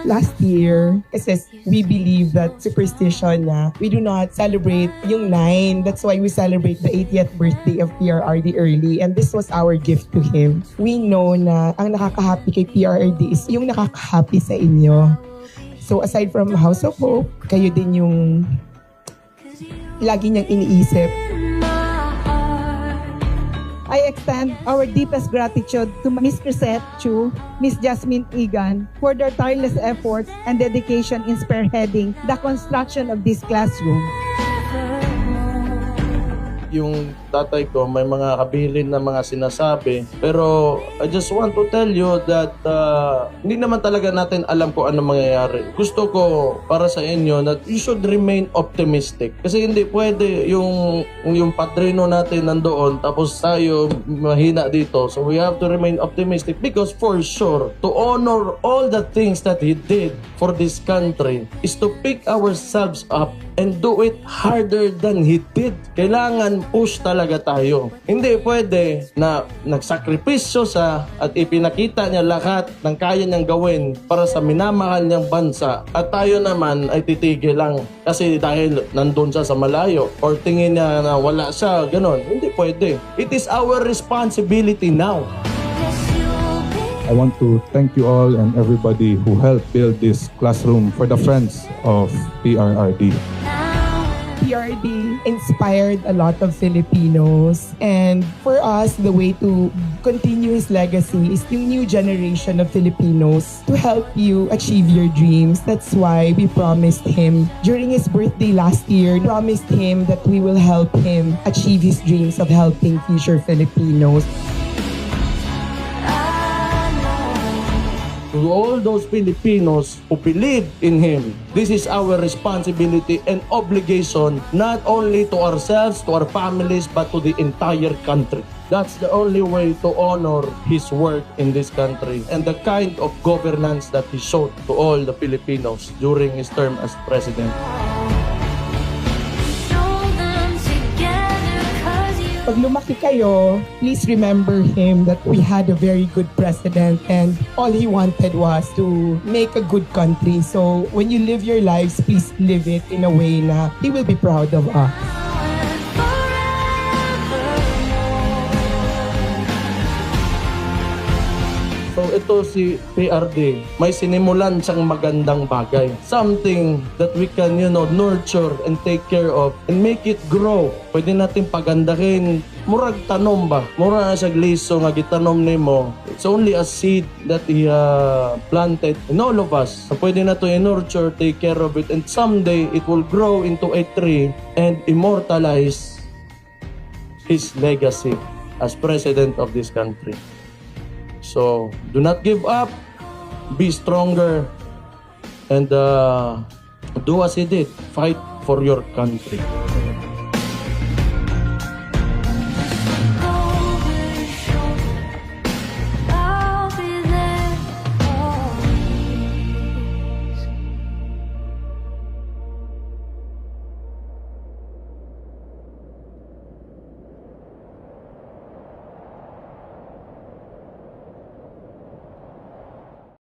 last year, kasi we believe that superstition na we do not celebrate yung 9. That's why we celebrate the 80th birthday of PRRD early. And this was our gift to him. We know na ang nakaka-happy kay PRRD is yung nakaka-happy sa inyo. So aside from House of Hope, kayo din yung lagi niyang iniisip. I extend our deepest gratitude to Ms. Crisette Chu, Ms. Jasmine Egan for their tireless efforts and dedication in spearheading the construction of this classroom. Yung tatay ko may mga kabilin na mga sinasabi, pero I just want to tell you that hindi naman talaga natin alam kung ano mangyayari. Gusto ko para sa inyo that you should remain optimistic, kasi hindi pwede yung padrino natin nandoon tapos tayo mahina dito. So we have to remain optimistic, because for sure to honor all the things that he did for this country is to pick ourselves up and do it harder than he did. Kailangan push talaga tayo. Hindi pwede na nagsakripisyo sa at ipinakita niya lahat ng kaya niyang gawin para sa minamahal niyang bansa, at tayo naman ay titigil lang kasi dahil nandun siya sa malayo or tingin niya na wala siya, ganon. Hindi pwede. It is our responsibility now. I want to thank you all and everybody who helped build this classroom for the friends of PRRD. PRRD inspired a lot of Filipinos, and for us, the way to continue his legacy is yung new generation of Filipinos to help you achieve your dreams. That's why we promised him during his birthday last year, promised him that we will help him achieve his dreams of helping future Filipinos. To all those Filipinos who believe in him, this is our responsibility and obligation, not only to ourselves, to our families, but to the entire country. That's the only way to honor his work in this country and the kind of governance that he showed to all the Filipinos during his term as president. Pag lumaki kayo, please remember him that we had a very good president and all he wanted was to make a good country. So when you live your lives, please live it in a way na he will be proud of us. So ito si PRD, may sinimulan siyang magandang bagay. Something that we can, nurture and take care of and make it grow. Pwede natin pagandahin. Murag tanom ba? Mura na siya gliso nga gitanom nimo. It's only a seed that he planted in all of us. So pwede na to i-nurture, take care of it, and someday it will grow into a tree and immortalize his legacy as president of this country. So, do not give up, be stronger, and do as he did, fight for your country.